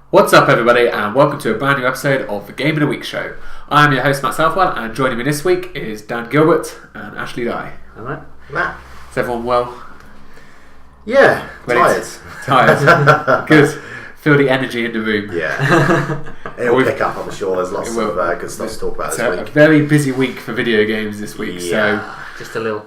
What's up, everybody, and welcome to a brand new episode of the Game of the Week show. I'm your host, Matt Southwell, and joining me this week is Dan Gilbert and Ashley Dye. Hello, Matt. Is everyone well? Yeah, tired. Good. Feel the energy in the room. Yeah. It'll pick up, I'm sure. There's lots of good stuff to talk about this week. A very busy week for video games this week, so just a little.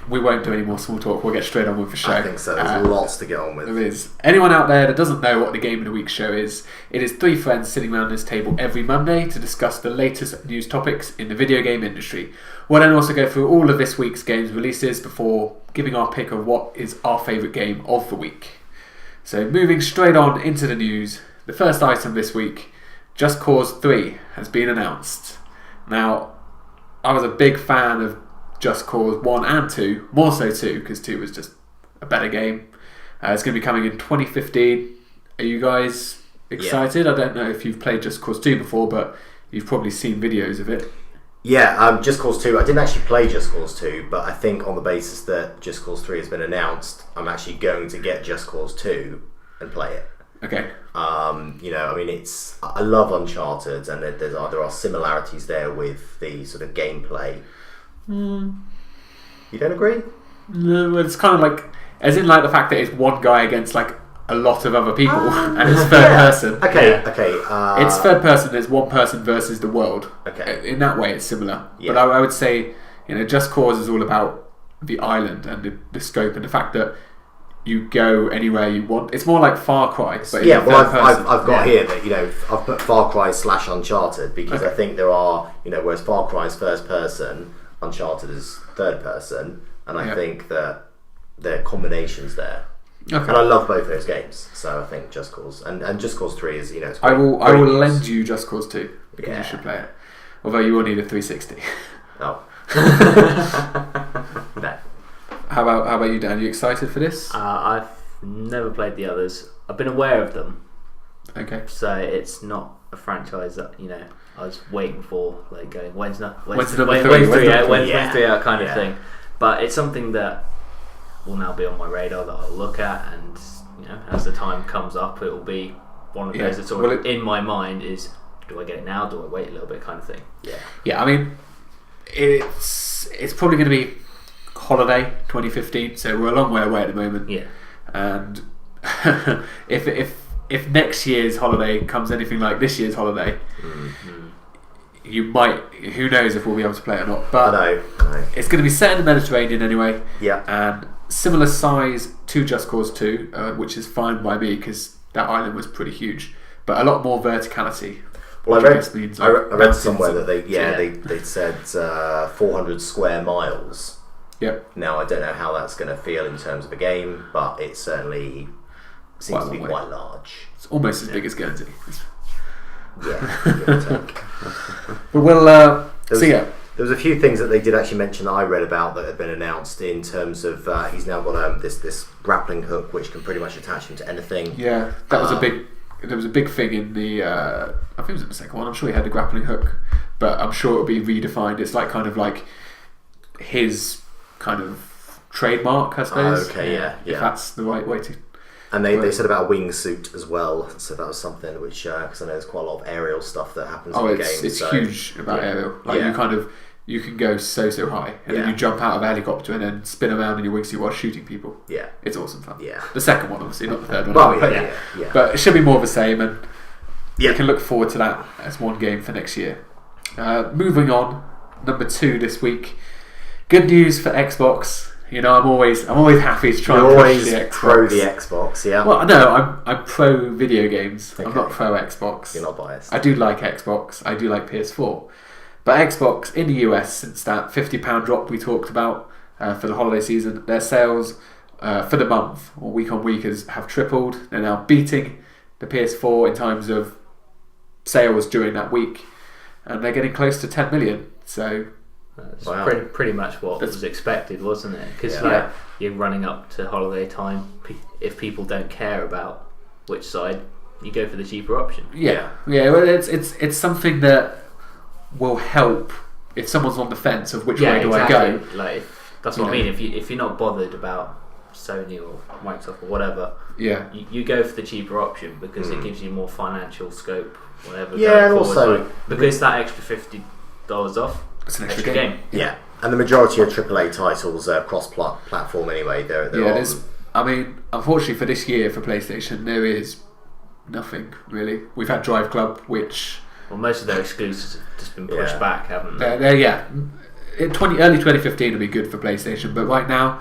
We won't do any more small talk. We'll get straight on with the show. I think so. There's lots to get on with. There is. Anyone out there that doesn't know what the Game of the Week show is, it is three friends sitting around this table every Monday to discuss the latest news topics in the video game industry. We'll then also go through all of this week's games releases before giving our pick of what is our favourite game of the week. So moving straight on into the news, the first item this week, Just Cause 3 has been announced. Now, I was a big fan of Just Cause 1 and 2, more so 2, because 2 was just a better game. It's going to be coming in 2015. Are you guys excited? Yeah. I don't know if you've played Just Cause 2 before, but you've probably seen videos of it. Yeah, Just Cause 2, I didn't actually play Just Cause 2, but I think on the basis that Just Cause 3 has been announced, I'm actually going to get Just Cause 2 and play it. Okay. I love Uncharted, and there are similarities there with the sort of gameplay. You don't agree? No, it's kind of like, as in like the fact that it's one guy against like a lot of other people, and it's third person. Okay. It's third person. It's one person versus the world. Okay. In that way, it's similar. Yeah. But I would say, Just Cause is all about the island and the scope and the fact that you go anywhere you want. It's more like Far Cry. But I've got here that I've put Far Cry / Uncharted because I think there are whereas Far Cry is first person, Uncharted is third person, and I think that there are combinations there. Okay. And I love both those games, so I think Just Cause and Just Cause 3 is it's I will lend you Just Cause 2 because you should play it. Although you will need a 360. Oh. No. How about you, Dan? Are you excited for this? I've never played the others. I've been aware of them. Okay. So it's not a franchise that I was waiting for, like going when's three out kind of thing. But it's something that will now be on my radar that I'll look at, and as the time comes up, it will be one of those that's sort of in my mind is, do I get it now? Do I wait a little bit, kind of thing. Yeah. I mean, it's probably going to be holiday 2015, so we're a long way away at the moment. Yeah. And if next year's holiday comes anything like this year's holiday, you might. Who knows if we'll be able to play it or not? But I know. It's going to be set in the Mediterranean anyway. Yeah. And similar size to Just Cause 2, which is fine by me because that island was pretty huge, but a lot more verticality. Well, I read somewhere that they said 400 square miles. Yep. Now I don't know how that's going to feel in terms of a game, but it certainly seems to be quite large. It's almost as big as Guernsey. Yeah. But we'll There was a few things that they did actually mention that I read about that had been announced in terms of he's now got this grappling hook which can pretty much attach him to anything. Yeah, that was there was a big thing in the I think it was in the second one. I'm sure he had a grappling hook, but I'm sure it'll be redefined. It's like kind of like his kind of trademark, I suppose. Okay, yeah. If that's the right way to. And they said about a wingsuit as well, so that was something which because I know there's quite a lot of aerial stuff that happens in the game. It's huge about aerial. Like you can go so high, and then you jump out of a helicopter and then spin around in your wingsuit while shooting people. Yeah, it's awesome fun. Yeah, the second one obviously, not the third one. Well, but it should be more of the same, and you can look forward to that as one game for next year. Moving on, number 2 this week. Good news for Xbox. I'm always happy to try and push the Xbox. Pro the Xbox, yeah. Well, no, I'm pro video games. Okay. I'm not pro Xbox. You're not biased. I do like Xbox. I do like PS4. But Xbox in the US, since that £50 drop we talked about for the holiday season, their sales for the month or week on week have tripled. They're now beating the PS4 in terms of sales during that week, and they're getting close to 10 million. So that's pretty much what was expected, wasn't it? Because you're running up to holiday time. If people don't care about which side, you go for the cheaper option. Yeah. Well, it's something that will help if someone's on the fence of which way do I go. Like that's what I mean. If you're not bothered about Sony or Microsoft or whatever, Yeah. you go for the cheaper option because it gives you more financial scope, whatever. Yeah, and going forward. also Like, because that extra $50 off, It's an extra game. Yeah, and the majority of AAA titles are cross-platform anyway. They're Yeah, on. there's. I mean, unfortunately for this year for PlayStation, there is nothing really. We've had Drive Club, which well, most of their exclusives have just been pushed Yeah. back, haven't they? early 2015 will be good for PlayStation, but right now,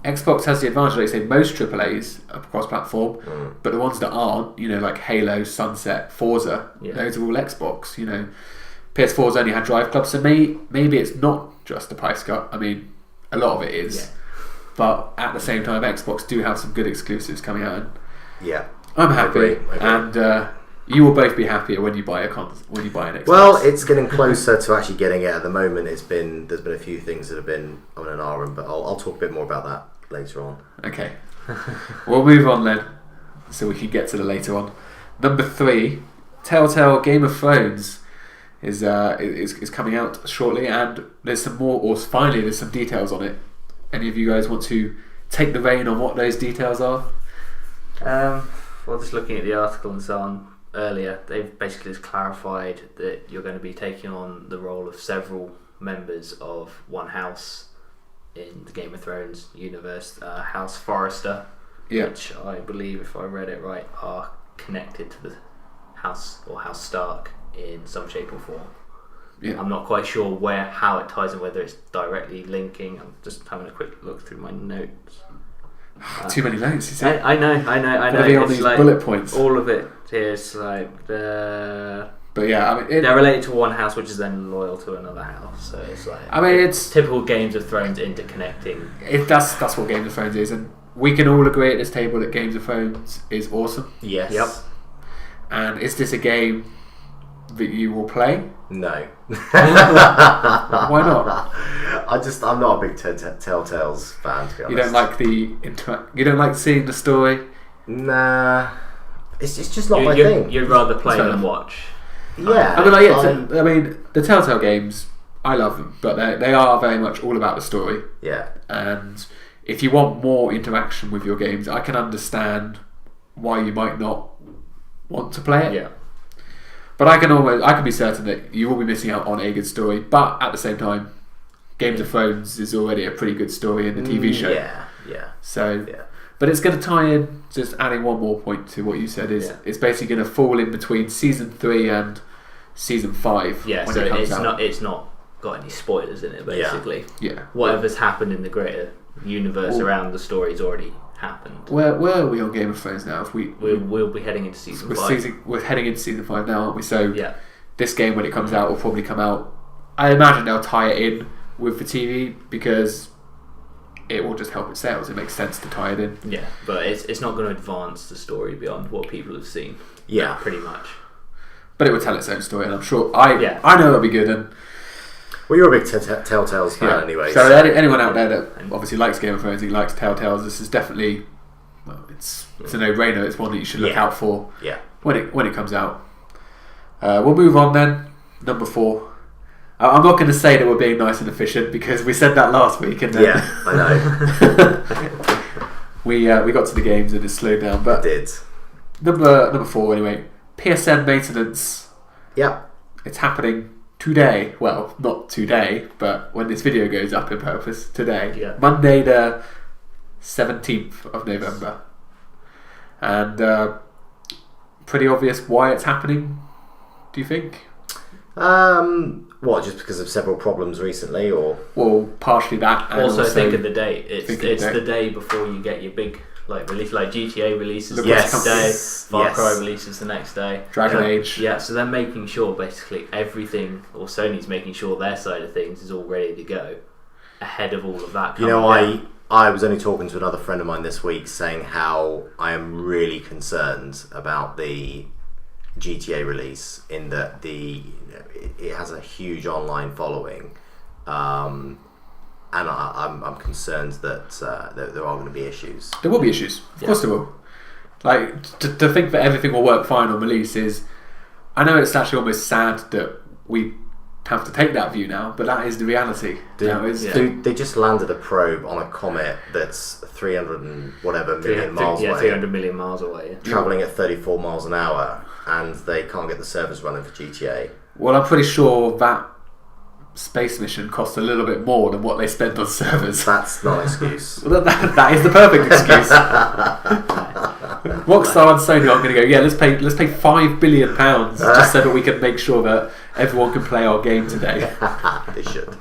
Xbox has the advantage. Like I say, most AAA's are cross-platform, but the ones that aren't, like Halo, Sunset, Forza, those are all Xbox. PS4's only had Drive Club, so maybe it's not just the price cut. I mean, a lot of it is. Yeah. But at the same time, Xbox do have some good exclusives coming out. And yeah, I'm happy, and you will both be happier when you buy an Xbox. Well, it's getting closer to actually getting it. At the moment, there's been a few things that have been on an arm, but I'll talk a bit more about that later on. Okay, we'll move on then, so we can get to the later on. Number 3, Telltale Game of Thrones is coming out shortly, and there's finally some details on it. Any of you guys want to take the reign on what those details are? Well, just looking at the article and so on earlier, they've basically just clarified that you're going to be taking on the role of several members of one house in the Game of Thrones universe, House Forrester, which I believe, if I read it right, are connected to the House Stark in some shape or form. Yeah. I'm not quite sure how it ties in, whether it's directly linking. I'm just having a quick look through my notes. Too many notes, you say? I know. Be on these bullet points. All of it is like the. But yeah, I mean, they're related to one house, which is then loyal to another house. So it's like. I mean, it's typical Games of Thrones interconnecting. That's what Games of Thrones is, and we can all agree at this table that Games of Thrones is awesome. Yes. Yep. And is this a game that you will play? No. Why not? I'm not a big Telltales fan, to be honest. You don't like you don't like seeing the story? Nah. It's just not my thing. You'd rather play than watch. Yeah. I mean, the Telltale games, I love them, but they are very much all about the story. Yeah. And if you want more interaction with your games, I can understand why you might not want to play it. Yeah. But I can be certain that you will be missing out on a good story. But at the same time, Games of Thrones is already a pretty good story in the TV show. Yeah. So, but it's going to tie in. Just adding one more point to what you said is it's basically going to fall in between season 3 and season 5. Yeah. When So it it's not got any spoilers in it. Basically. Yeah. Whatever's happened in the greater universe around the story's already happened. Where are we on Game of Thrones now? If we'll be heading into season 5. We're heading into season 5 now, aren't we? So this game, when it comes out, will probably come out. I imagine they'll tie it in with the TV because it will just help its sales. It makes sense to tie it in. Yeah, but it's not going to advance the story beyond what people have seen. Yeah, pretty much. But it will tell its own story, and I'm sure I know it'll be good. And well, you're a big Telltales fan anyway. So anyone out there that obviously likes Game of Thrones, he likes Telltales, this is definitely it's a no-brainer. It's one that you should look out for. Yeah. When it comes out. We'll move on then. Number 4. I'm not going to say that we're being nice and efficient because we said that last week, and then I know. we got to the games and it slowed down. But it did. Number 4 anyway. PSN Maintenance. Yeah. It's happening today. Well, not today, but when this video goes up in purpose, today. Yeah. Monday the 17th of November. And pretty obvious why it's happening, do you think? What, just because of several problems recently, or? Well, partially that. And also think of the date. It's the day before you get your big release, like GTA releases the next day, Far Cry releases the next day, Dragon Age. Yeah, so they're making sure basically everything, or Sony's making sure their side of things is all ready to go ahead of all of that. I was only talking to another friend of mine this week saying how I am really concerned about the GTA release in that it has a huge online following, and I'm concerned that there are going to be issues. There will be issues, of course there will. Like to think that everything will work fine on release is, I know it's actually almost sad that we have to take that view now, but that is the reality. They just landed a probe on a comet that's 300 and whatever million miles away. 300 million miles away. Yeah. Travelling at 34 miles an hour, and they can't get the servers running for GTA. Well, I'm pretty sure that space mission cost a little bit more than what they spent on servers. That's not an excuse. Well, that is the perfect excuse. Rockstar and Sony aren't going to go, yeah, let's pay £5 billion just so that we can make sure that everyone can play our game today. They should.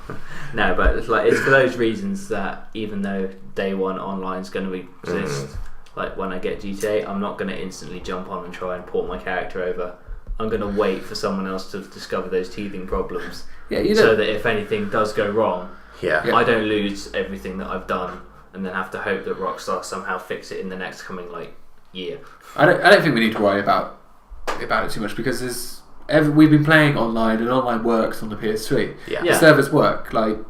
No, but it's for those reasons that even though day one online is going to exist, like when I get GTA, I'm not going to instantly jump on and try and port my character over. I'm going to wait for someone else to discover those teething problems, so that if anything does go wrong, I don't lose everything that I've done and then have to hope that Rockstar somehow fix it in the next coming year. I don't think we need to worry about it too much, because we've been playing online, and online works on the PS3. The servers work. The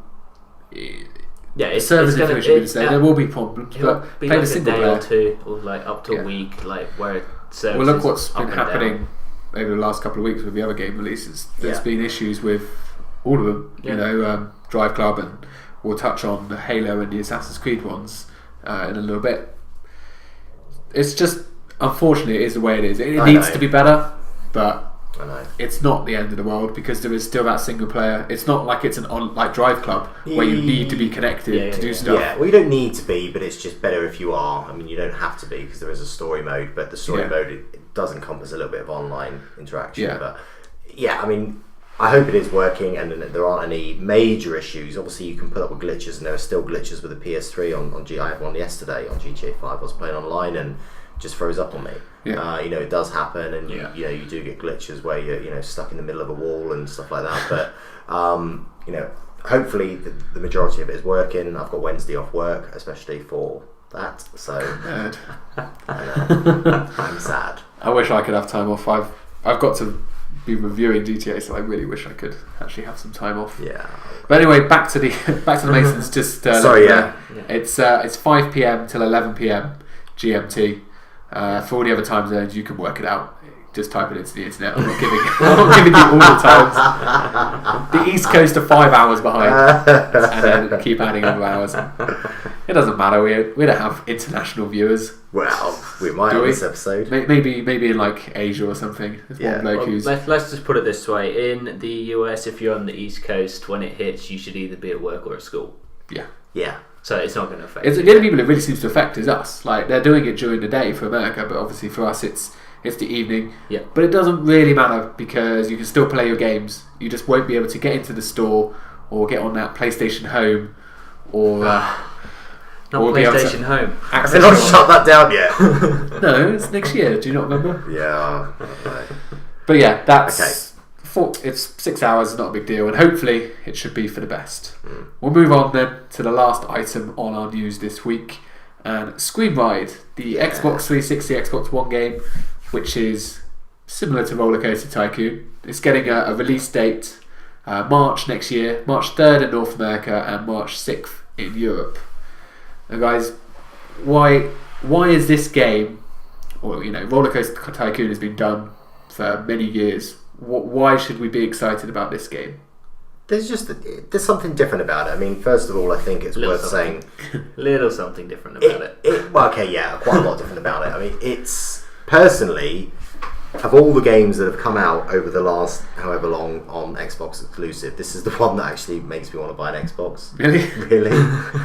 servers should be the same. There will be problems, but be play like the single player. A day or two, or up to a week, where servers. Well, look what's been happening over the last couple of weeks with the other game releases. There's been issues with all of them. Drive Club, and we'll touch on the Halo and the Assassin's Creed ones in a little bit. It's just, unfortunately, it is the way it is. It needs to be better, but it's not the end of the world, because there is still that single player. It's not like it's like Drive Club where you need to be connected to do stuff. Yeah, well, you don't need to be, but it's just better if you are. I mean, you don't have to be, because there is a story mode, but the story mode it does encompass a little bit of online interaction. But I mean, I hope it is working and there aren't any major issues. Obviously, you can put up with glitches, and there are still glitches with the PS3 on I had one yesterday on GTA 5. I was playing online and just froze up on me. It does happen, and you do get glitches where you're stuck in the middle of a wall and stuff like that. But hopefully the majority of it is working. I've got Wednesday off work, especially for that. So I'm sad. I wish I could have time off. I've got to be reviewing GTA, so I really wish I could actually have some time off. But anyway, back to the Masons. Just sorry, it's 5 PM till 11 PM GMT. For all the other time zones, you can work it out. Just type it into the internet. I'm not giving you all the times. The East Coast are 5 hours behind, and then keep adding other hours. It doesn't matter. We don't have international viewers. Well, we might on this episode. Maybe in Asia or something. Let's just put it this way: in the US, if you're on the East Coast, when it hits, you should either be at work or at school. Yeah. So it's not going to affect. The only people it really seems to affect is us. Like, they're doing it during the day for America, but obviously for us it's the evening. But it doesn't really matter, because you can still play your games. You just won't be able to get into the store or get on that PlayStation Home or not PlayStation Home. Have they not shut that down yet? No, it's next year. Do you not remember? Yeah. But yeah, that's okay. It's 6 hours, not a big deal, and hopefully it should be for the best. We'll move on then to the last item on our news this week, and ScreamRide, the Xbox 360, Xbox One game, which is similar to Roller Coaster Tycoon. It's getting a release date March next year, March 3rd in North America and March 6th in Europe. And guys, why is this game, or Roller Coaster Tycoon has been done for many years? Why should we be excited about this game? There's something different about it. I mean, first of all, I think it's worth saying little something different about it. Quite a lot different about it. I mean, it's personally, of all the games that have come out over the last however long on Xbox exclusive, this is the one that actually makes me want to buy an Xbox. Really?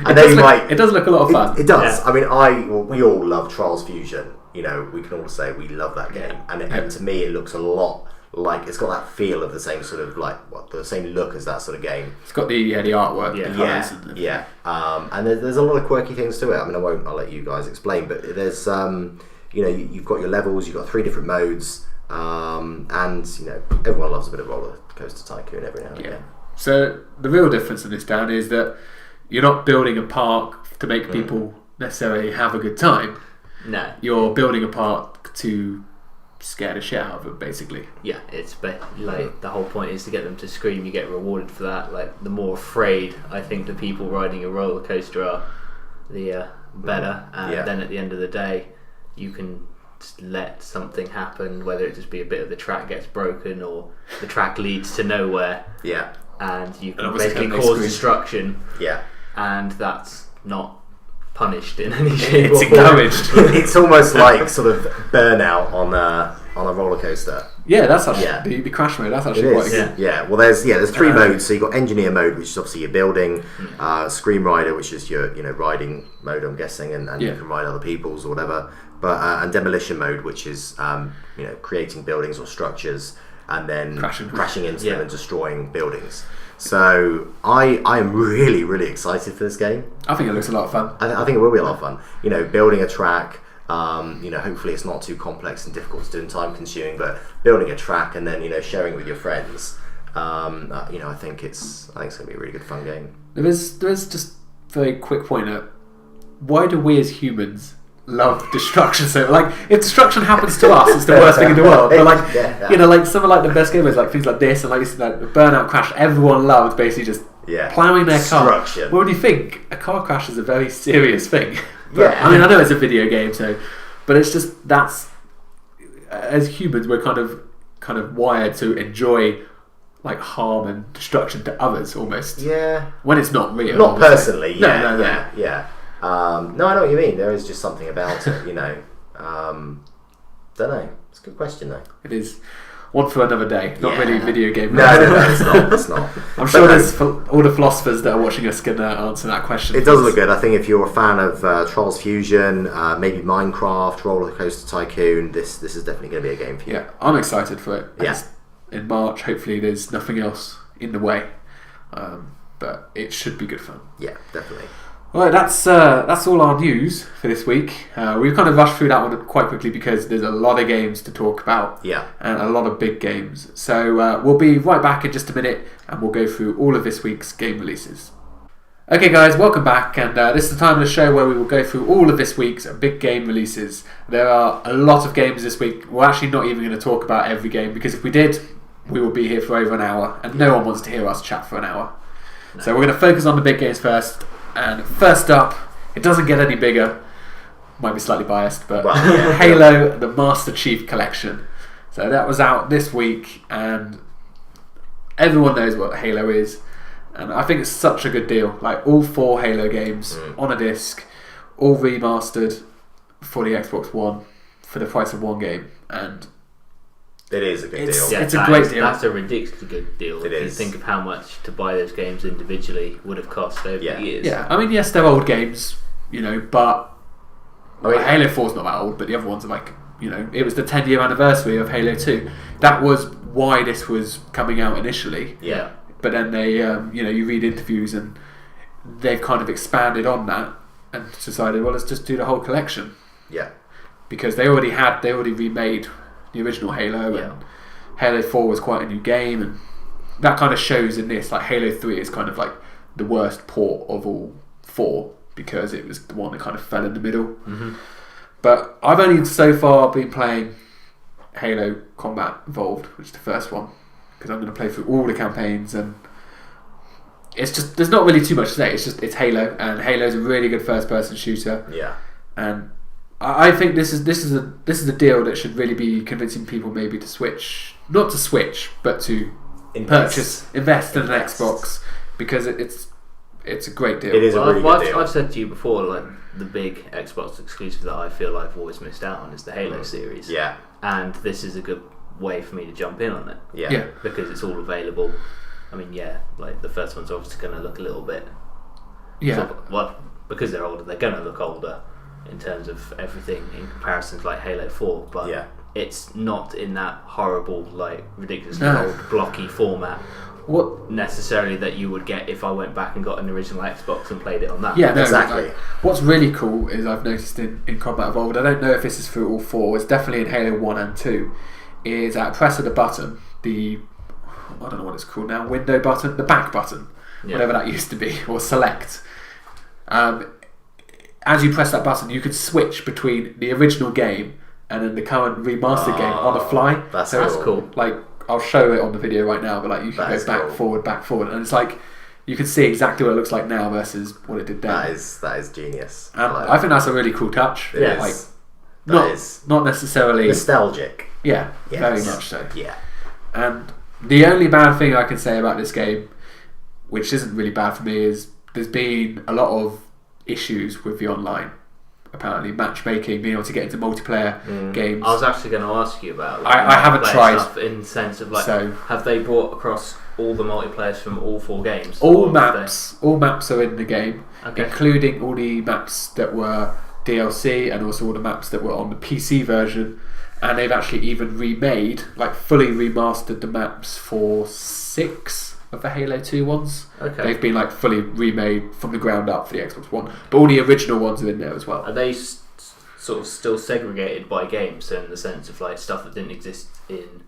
I know it does look a lot of fun. It does. I mean, we all love Trials Fusion. We can all say we love that game, and to me, it looks a lot like it's got that feel of the same sort of the same look as that sort of game. It's got the artwork, the colours, and there's a lot of quirky things to it. I mean, I'll let you guys explain, but there's you've got your levels, you've got 3 different modes, and everyone loves a bit of Roller Coaster Tycoon every now and again. So the real difference in this, Dan, is that you're not building a park to make people necessarily have a good time. No, you're building a park to scare the shit out of them, basically. Yeah, it's the whole point is to get them to scream. You get rewarded for that. Like, the more afraid I think the people riding a roller coaster are, the better. And then at the end of the day, you can just let something happen, whether it just be a bit of the track gets broken or the track leads to nowhere. and you can obviously basically no cause screen. destruction, Yeah. and that's not punished in any shape It's or form. encouraged. It's almost like sort of burnout on a roller coaster. Yeah, that's actually the crash mode. That's actually quite good. Yeah. Well, there's three modes. So you've got engineer mode, which is obviously your building, ScreamRider, which is your riding mode, I'm guessing, and you can ride other people's or whatever. But and demolition mode, which is creating buildings or structures and then crashing into them and destroying buildings. So I am really, really excited for this game. I think it looks a lot of fun. I think it will be a lot of fun. Building a track. Hopefully it's not too complex and difficult to do and time consuming, but building a track and then sharing it with your friends. I think it's going to be a really good fun game. There is just a very quick point at why do we as humans love destruction? So if destruction happens to us, it's the worst thing in the world. But some of the best games, like things like this and the Burnout Crash, everyone loved basically just plowing their car. Well, when you think a car crash is a very serious thing. But, I mean, I know it's a video game, but it's just as humans we're kind of wired to enjoy harm and destruction to others almost. Yeah. When it's not real. Not personally. No. Yeah. No, I know what you mean. There is just something about it. Don't know. It's a good question though. It is. One for another day, not really video game. No, it's not. I'm sure there's all the philosophers that are watching us can answer that question. It does look good. I think if you're a fan of Trials Fusion, maybe Minecraft, Roller Coaster Tycoon, this is definitely going to be a game for you. Yeah, I'm excited for it. Yeah. In March, hopefully there's nothing else in the way, but it should be good fun. Yeah, definitely. Right, that's all our news for this week. We've kind of rushed through that one quite quickly because there's a lot of games to talk about, and a lot of big games. So we'll be right back in just a minute, and we'll go through all of this week's game releases. Okay, guys, welcome back, and this is the time of the show where we will go through all of this week's big game releases. There are a lot of games this week. We're actually not even going to talk about every game because if we did, we will be here for over an hour, and no one wants to hear us chat for an hour. No. So we're going to focus on the big games first. And first up, it doesn't get any bigger. Might be slightly biased, but Halo: The Master Chief Collection. So that was out this week, and everyone knows what Halo is. And I think it's such a good deal. All 4 Halo games on a disc, all remastered for the Xbox One for the price of one game, and it is a good deal. Yeah, it's a great deal. That's a ridiculously good deal. It if is. you think of how much to buy those games individually would have cost over the years. Yeah, I mean, yes, they're old games, but Halo 4's not that old, but the other ones are it was the 10-year anniversary of Halo 2. That was why this was coming out initially. Yeah. But then they, you read interviews and they've kind of expanded on that and decided, well, let's just do the whole collection. Yeah. Because they already remade the original Halo, and Halo 4 was quite a new game, and that kind of shows in this. Halo 3 is kind of the worst port of all 4 because it was the one that kind of fell in the middle. Mm-hmm. But I've only so far been playing Halo Combat Evolved, which is the first one, because I'm going to play through all the campaigns, and it's just there's not really too much to say. It's Halo, and Halo's a really good first-person shooter. Yeah, and I think this is a deal that should really be convincing people maybe to switch, not to switch, but to invest in an Xbox, because it's a great deal. It is a really good deal. I've said to you before, the big Xbox exclusive that I feel I've always missed out on is the Halo series. Yeah, and this is a good way for me to jump in on it. Yeah, because it's all available. I mean, the first one's obviously going to look a little bit. Yeah. Because they're older, they're going to look older in terms of everything in comparison to Halo 4, but it's not in that horrible, ridiculously old, blocky format necessarily that you would get if I went back and got an original Xbox and played it on that. Yeah, no, exactly. What's really cool is I've noticed in Combat Evolved, I don't know if this is through all 4, it's definitely in Halo 1 and 2, is at press of the button, I don't know what it's called now, window button, the back button, whatever that used to be, or select. As you press that button, you can switch between the original game and then the current remastered game on the fly. That's cool. I'll show it on the video right now, but you can go back, forward, and it's you can see exactly what it looks like now versus what it did then. That is genius. And I think that's a really cool touch. It is. Not necessarily nostalgic. Yeah, very much so. Yeah. And the only bad thing I can say about this game which isn't really bad for me, is there's been a lot of issues with the online. Apparently, matchmaking, being able to get into multiplayer games. I was actually going to ask you about. I haven't tried. Stuff in the sense of have they brought across all the multiplayers from all 4 games? All maps are in the game, okay. Including all the maps that were DLC and also all the maps that were on the PC version. And they've actually even fully remastered the maps for 6 of the Halo 2 ones. Okay. They've been fully remade from the ground up for the Xbox One. But all the original ones are in there as well. Are they sort of still segregated by games, so in the sense of stuff that didn't exist in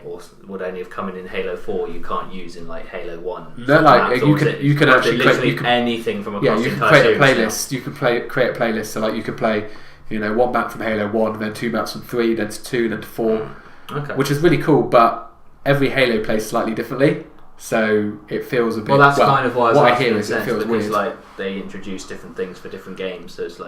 or would only have come in Halo 4 you can't use in Halo 1? No, you can actually create anything from across you the can entire create a series playlist. now. You can create a playlist, so you can play 1 map from Halo 1, then 2 maps from 3, then to 2, then to 4. Okay. Which is really cool, but every Halo plays slightly differently, so it feels a bit. Well, that's kind of why I was what I asking hear in is the it sense feels because weird. they introduce different things for different games. So it's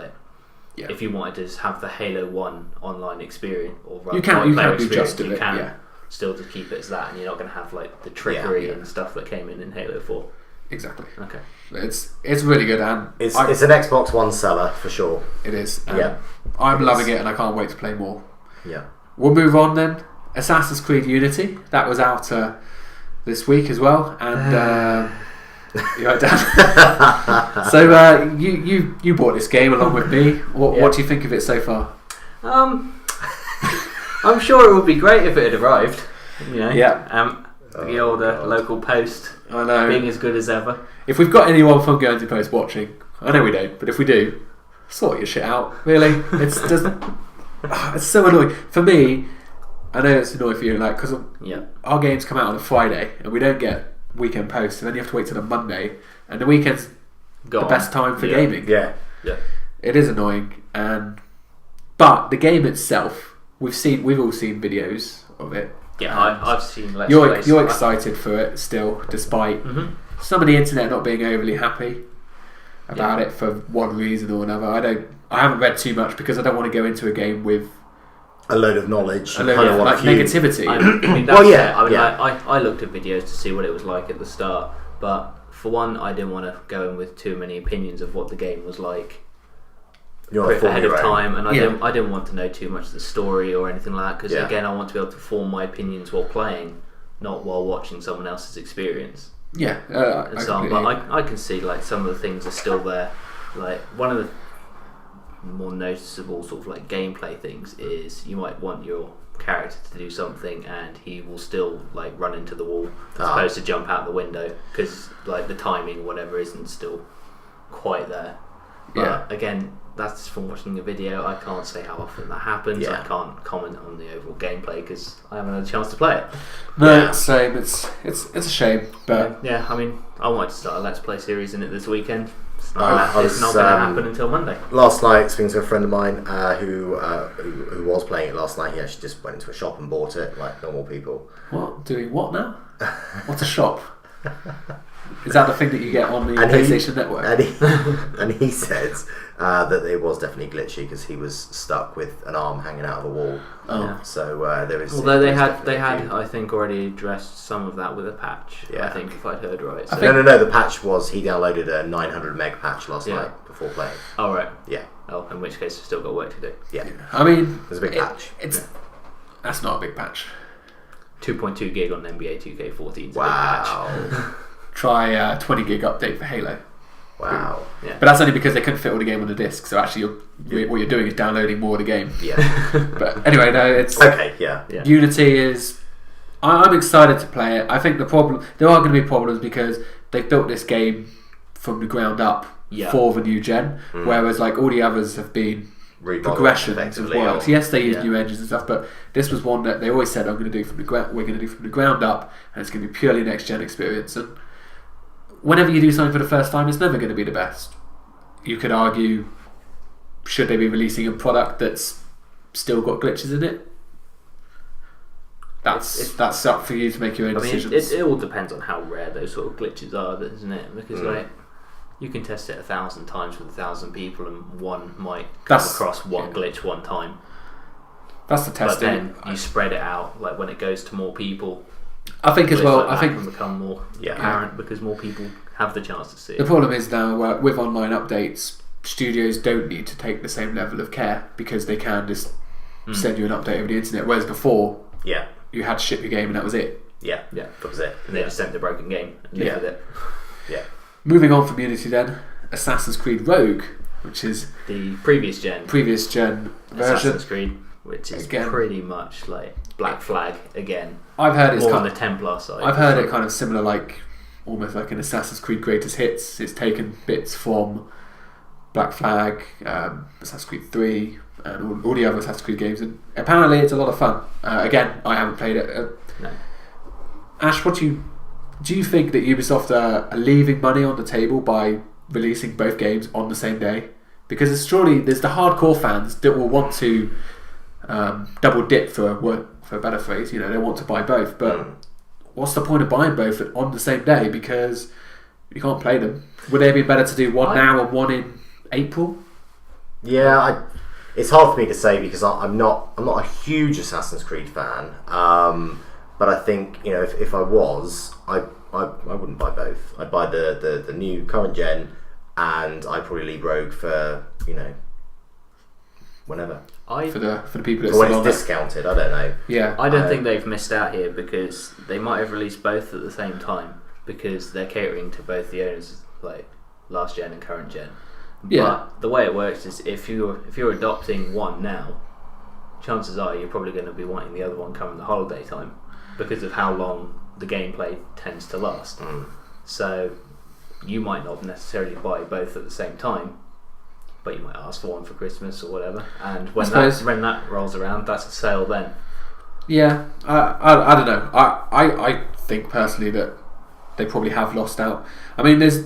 if you wanted to have the Halo 1 online experience or you can do experience, just of you it, can yeah. Still to keep it as that, and you're not going to have the trickery and stuff that came in Halo 4. Exactly. Okay. It's really good, and it's an Xbox One seller for sure. It is. Yeah. I'm loving it, and I can't wait to play more. Yeah. We'll move on then. Assassin's Creed Unity, that was out this week as well, and you wrote down. So you bought this game along with me. What do you think of it so far? I'm sure it would be great if it had arrived. Yeah. The older local post, I know, being as good as ever. If we've got anyone from Guernsey Post watching, I know we don't, but if we do, sort your shit out. Really, it's so annoying for me. I know it's annoying for you, because our games come out on a Friday and we don't get weekend posts, and then you have to wait till a Monday, and the weekend's the best time for gaming. Yeah, it is annoying, but the game itself, we've all seen videos of it. Yeah, I've seen Let's Plays. You're so excited for it still, despite some of the internet not being overly happy about it for one reason or another. I haven't read too much because I don't want to go into a game with a load of knowledge, negativity. I looked at videos to see what it was like at the start, but for one, I didn't want to go in with too many opinions of what the game was like ahead of time, and I didn't want to know too much of the story or anything like that, because again, I want to be able to form my opinions while playing, not while watching someone else's experience. Yeah, and so on. But I can see some of the things are still there. One of the more noticeable sort of gameplay things is you might want your character to do something and he will still run into the wall as opposed to jump out the window, because the timing or whatever isn't still quite there. But again, that's from watching the video. I can't say how often that happens. I can't comment on the overall gameplay because I haven't had a chance to play it. No, same. It's a shame, but I mean, I wanted to start a Let's Play series in it this weekend. It's not going to happen until Monday. Last night, speaking to a friend of mine who was playing it last night, he actually just went into a shop and bought it like normal people. What? Doing what now? What's a shop? Is that the thing that you get on the PlayStation Network? And he said that it was definitely glitchy because he was stuck with an arm hanging out of a wall. Oh. Yeah. So there is. Although they had I think already addressed some of that with a patch. Yeah. I think if I'd heard right. So. No. The patch was he downloaded a 900 meg patch last night before playing. Oh right. Yeah. Oh, in which case we've still got work to do. Yeah. I mean, there's a big patch. That's not a big patch. 2.2 gig on NBA 2K14. Wow. Try 20 gig update for Halo. Wow. Yeah. But that's only because they couldn't fit all the game on the disc. So actually, what you're doing is downloading more of the game. Yeah. But anyway, no, it's okay. Yeah. Unity is. I'm excited to play it. I think there are going to be problems because they've built this game from the ground up for the new gen, whereas all the others have been progressions of works. Yes, they use new engines and stuff, but this was one that they always said we're going to do from the ground up, and it's going to be purely next gen experience. And whenever you do something for the first time, it's never going to be the best. You could argue, should they be releasing a product that's still got glitches in it? That's up for you to make your own decisions. It all depends on how rare those sort of glitches are, isn't it? Because you can test it 1,000 times with 1,000 people, and one might come across one glitch one time. That's the testing. But then you spread it out, when it goes to more people. I think as well. I That think can become more apparent because more people have the chance to see it. the problem is now with online updates, studios don't need to take the same level of care because they can just send you an update over the internet. Whereas before, you had to ship your game and that was it. That was it. And they just sent the broken game and lived with it. Yeah. Moving on from Unity then, Assassin's Creed Rogue, which is the previous gen version. Assassin's Creed, which is Again. pretty much like Black Flag again. I've heard it's more kind on the Templar side. I've heard it kind of similar, like almost like an Assassin's Creed Greatest Hits. It's taken bits from Black Flag, Assassin's Creed 3, and all the other Assassin's Creed games, and apparently it's a lot of fun. Again, I haven't played it. No. Ash, what do you think that Ubisoft are leaving money on the table by releasing both games on the same day? Because there's the hardcore fans that will want to double dip for a better phrase. You know, they want to buy both, but what's the point of buying both on the same day? Because you can't play them. Would it be better to do one now and one in April? Yeah, it's hard for me to say because I'm not a huge Assassin's Creed fan. But I think, you know, if I was, I wouldn't buy both. I'd buy the new current gen, and I'd probably leave Rogue for, you know, whenever. For the people that when still it's discounted, I don't know. Yeah, I don't think they've missed out here because they might have released both at the same time because they're catering to both the owners, like last gen and current gen. Yeah. But the way it works is if you're adopting one now, chances are you're probably going to be wanting the other one come in the holiday time because of how long the gameplay tends to last. So you might not necessarily buy both at the same time, but you might ask for one for Christmas or whatever, and when that rolls around, that's a sale then. Yeah, I don't know. I think personally that they probably have lost out. I mean, there's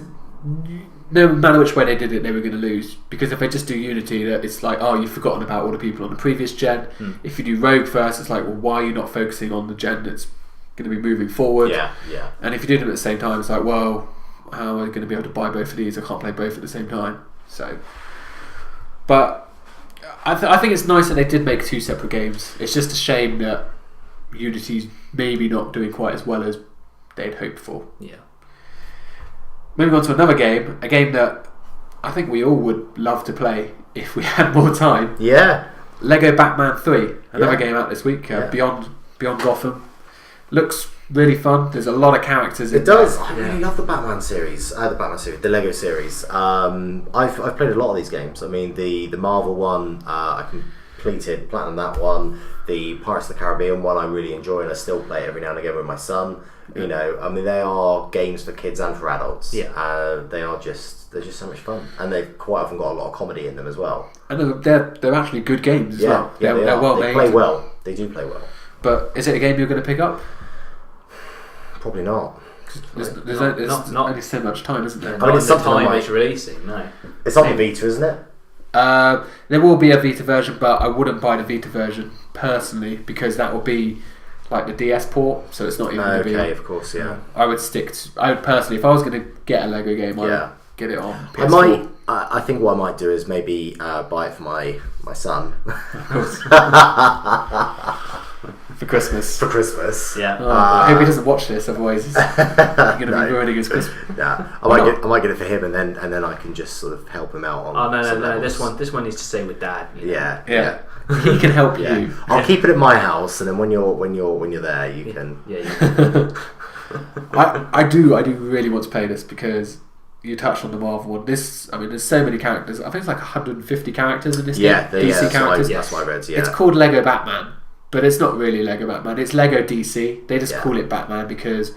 no matter which way they did it, they were going to lose, because if they just do Unity, that it's like, oh, you've forgotten about all the people on the previous gen. If you do Rogue first, it's like, well, why are you not focusing on the gen that's going to be moving forward? Yeah. And if you do them at the same time, it's like, well, how am I going to be able to buy both of these? I can't play both at the same time. So, but I think it's nice that they did make two separate games. It's just a shame that Unity's maybe not doing quite as well as they'd hoped for. Yeah. Moving on to another game, a game that I think we all would love to play if we had more time. Yeah. Lego Batman 3, another game out this week. Beyond Gotham. Looks really fun. There's a lot of characters in It does. there. I really love the Batman series. The Lego series. I've played a lot of these games. I mean, the Marvel one, I completed, platinum that one. The Pirates of the Caribbean one, I really enjoy, and I still play it every now and again with my son. You know, I mean, they are games for kids and for adults. Yeah. They're just so much fun, and they've quite often got a lot of comedy in them as well. And they're actually good games as well. Yeah, they're well they made. play well. They do play well. But is it a game you're going to pick up? Probably not. There's only so much time, isn't there? I mean, it's the something time it's releasing. No. It's on the Vita, isn't it? There will be a Vita version, but I wouldn't buy the Vita version personally because that will be like the DS port, so it's not even going to be. Okay, of course, yeah. I would personally, if I was going to get a Lego game, I would get it on PS4. I might. I think what I might do is maybe buy it for my son. Of course. For Christmas. Yeah. I hope he doesn't watch this, otherwise he's going to be ruining his Christmas. Nah, I might get it for him, and then I can just sort of help him out on. Oh no! levels. This one needs to stay with Dad. You know? Yeah. He can help Yeah. you. I'll keep it at my house, and then when you're there, you can. Yeah. I do really want to play this because you touched on the Marvel one. There's so many characters. I think it's like 150 characters in this game. DC characters. That's what I read. Yeah. It's called Lego Batman, but it's not really Lego Batman. It's Lego DC. They just call it Batman because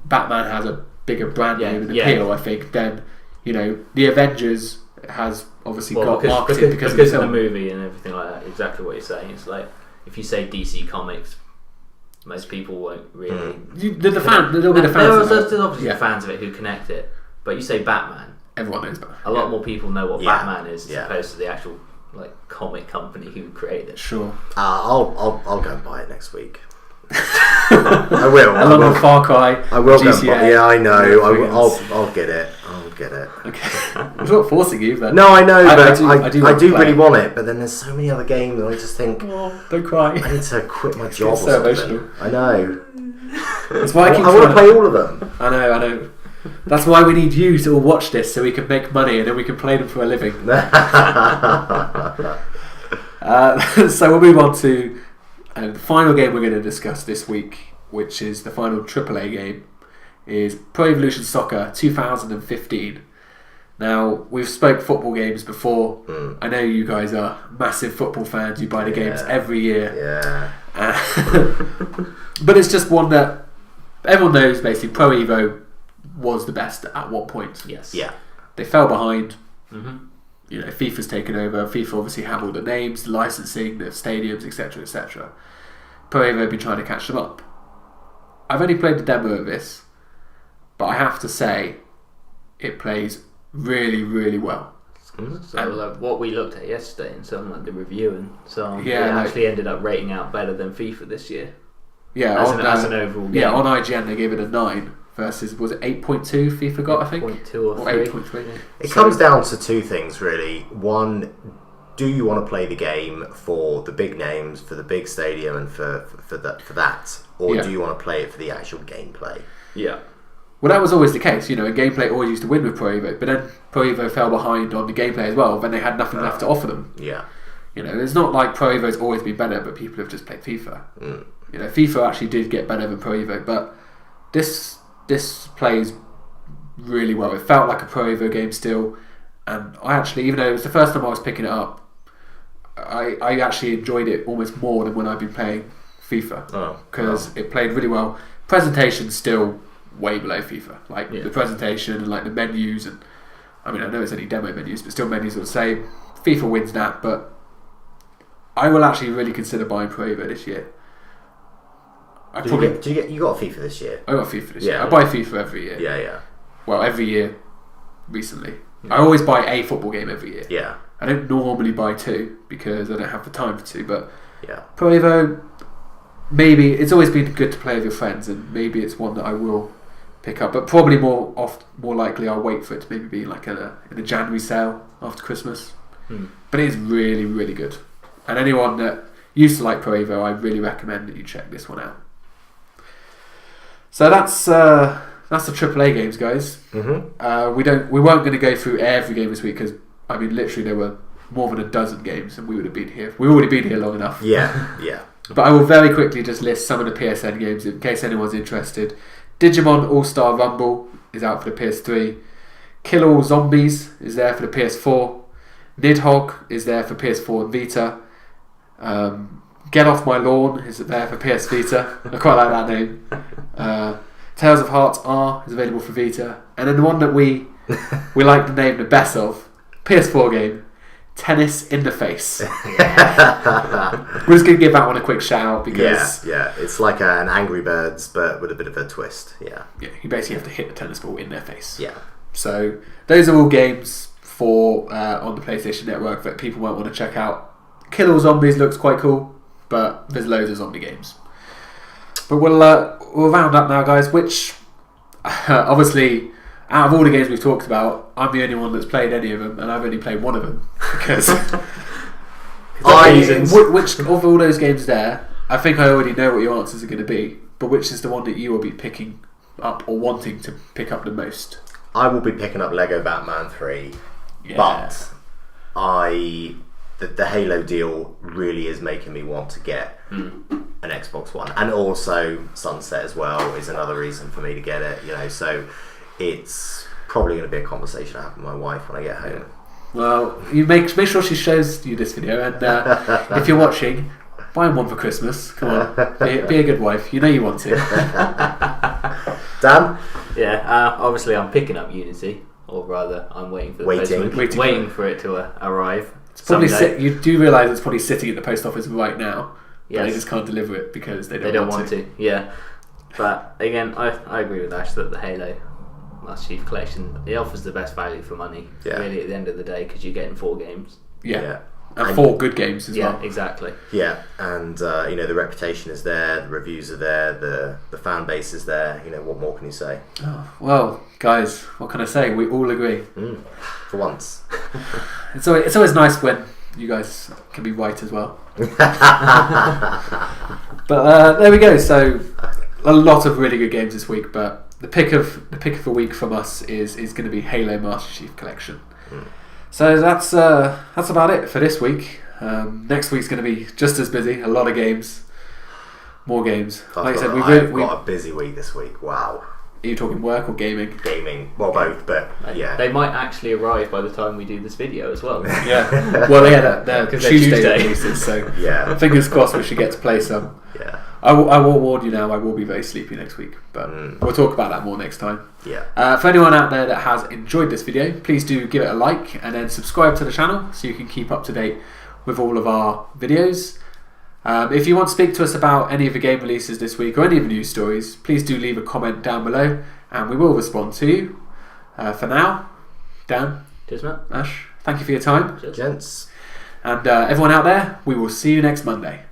Batman has a bigger brand name and appeal, I think, than the Avengers has obviously got marketed because of the movie and everything like that. Exactly what you're saying. It's like if you say DC Comics, most people won't really. There'll be the fans. There's obviously fans of it who connect it, but you say Batman, everyone knows Batman. A lot more people know what Batman is as Yeah. opposed to the actual comic company who created it. Sure. I'll go and buy it next week. I will. Along with Far Cry. I will go and GTA, buy. Yeah, I know. I'll get it. Okay. I'm not forcing you, but No, I know, but I do really want it. But then there's so many other games, and I just think don't cry. I need to quit my job or so something. emotional. I know. That's why I want to play all of them. I know. That's why we need you to all watch this so we can make money and then we can play them for a living. So we'll move on to the final game we're going to discuss this week, which is the final AAA game, is Pro Evolution Soccer 2015. Now, we've spoke football games before. I know you guys are massive football fans. You buy the games every year. But it's just one that everyone knows, basically. Pro Evo was the best at one point. Yes. Yeah. They fell behind. You know, FIFA's taken over. FIFA obviously have all the names, the licensing, the stadiums, etc., etc. Pro Evo have been trying to catch them up. I've only played the demo of this, but I have to say, it plays really, really well. So like what we looked at yesterday and some like the review and so on, Yeah, it actually ended up rating out better than FIFA this year. Yeah, as an overall game. Yeah, on IGN they gave it a 9 versus, was it 8.2 FIFA got, I think? 8.2 or 8.3. It comes down to two things, really. One, do you want to play the game for the big names, for the big stadium, and for that, or do you want to play it for the actual gameplay? Yeah. Well, that was always the case. You know, gameplay always used to win with Pro Evo, but then Pro Evo fell behind on the gameplay as well. Then they had nothing left to offer them. Yeah. You know, it's not like Pro Evo's always been better, but people have just played FIFA. You know, FIFA actually did get better than Pro Evo, but this plays really well. It felt like a Pro Evo game still, and I actually, even though it was the first time I was picking it up, I actually enjoyed it almost more than when I've been playing FIFA, because it played really well. Presentation still way below FIFA, like the presentation and like the menus, and I mean I know it's only demo menus, but still menus are the same. FIFA wins that, but I will actually really consider buying Pro Evo this year. You got FIFA this year? I got FIFA this year. I buy FIFA every year. Yeah. Well, every year recently. I always buy a football game every year. Yeah. I don't normally buy 2 because I don't have the time for 2, but Pro Evo, maybe it's always been good to play with your friends, and maybe it's one that I will pick up, but probably more likely I'll wait for it to maybe be like in a January sale after Christmas. But it is really, really good, and anyone that used to like Pro Evo, I really recommend that you check this one out. So that's the AAA games, guys. We weren't going to go through every game this week because I mean literally there were more than a dozen games, and we would have been here. We've already been here long enough. Yeah. But I will very quickly just list some of the PSN games in case anyone's interested. Digimon All-Star Rumble is out for the PS3. Kill All Zombies is there for the PS4. Nidhogg is there for PS4 and Vita. Get Off My Lawn is there for PS Vita. I quite like that name. Tales of Hearts R is available for Vita. And then the one that we like the name the best of, PS4 game, Tennis in the Face. We're just going to give that one a quick shout out because... Yeah, it's like an Angry Birds but with a bit of a twist. Yeah, you basically have to hit the tennis ball in their face. Yeah. So those are all games for on the PlayStation Network that people might want to check out. Kill All Zombies looks quite cool, but there's loads of zombie games. But we'll round up now, guys, which obviously out of all the games we've talked about, I'm the only one that's played any of them, and I've only played one of them because which of all those games there, I think I already know what your answers are going to be, but which is the one that you will be picking up or wanting to pick up the most? I will be picking up Lego Batman 3, but the Halo deal really is making me want to get an Xbox One, and also Sunset as well is another reason for me to get it. You know, so it's probably going to be a conversation I have with my wife when I get home. Well, you make sure she shows you this video, and if you're watching, buy him one for Christmas. Come on, be a good wife. You know you want to. Dan? Yeah, obviously I'm picking up Unity, or rather I'm waiting for the waiting for it to arrive. It's probably you do realise it's probably sitting at the post office right now. Yes. But they just can't deliver it because they don't want to. Yeah, but again, I agree with Ash that the Halo Master Chief Collection, it offers the best value for money. Really, at the end of the day, because you're getting 4 games. Yeah. And 4 good games as well. Yeah, exactly. Yeah, and the reputation is there, the reviews are there, the fan base is there. You know, what more can you say? Oh, well, guys, what can I say? We all agree. For once. It's always nice when you guys can be right as well. But there we go. So a lot of really good games this week, but the pick of the week from us is going to be Halo Master Chief Collection. So that's about it for this week. Next week's going to be just as busy. A lot of games, more games. Like I said, we've got a busy week this week. Wow. Are you talking work or gaming? Gaming. Well, both, but yeah. They might actually arrive by the time we do this video as well. Yeah. Well, they're Tuesday releases, so yeah. Fingers crossed we should get to play some. Yeah. I will warn you now, I will be very sleepy next week, but we'll talk about that more next time. Yeah. For anyone out there that has enjoyed this video, please do give it a like and then subscribe to the channel so you can keep up to date with all of our videos. If you want to speak to us about any of the game releases this week or any of the news stories, please do leave a comment down below and we will respond to you. For now, Dan, cheers, Matt. Ash, thank you for your time. Cheers. Gents. And everyone out there, we will see you next Monday.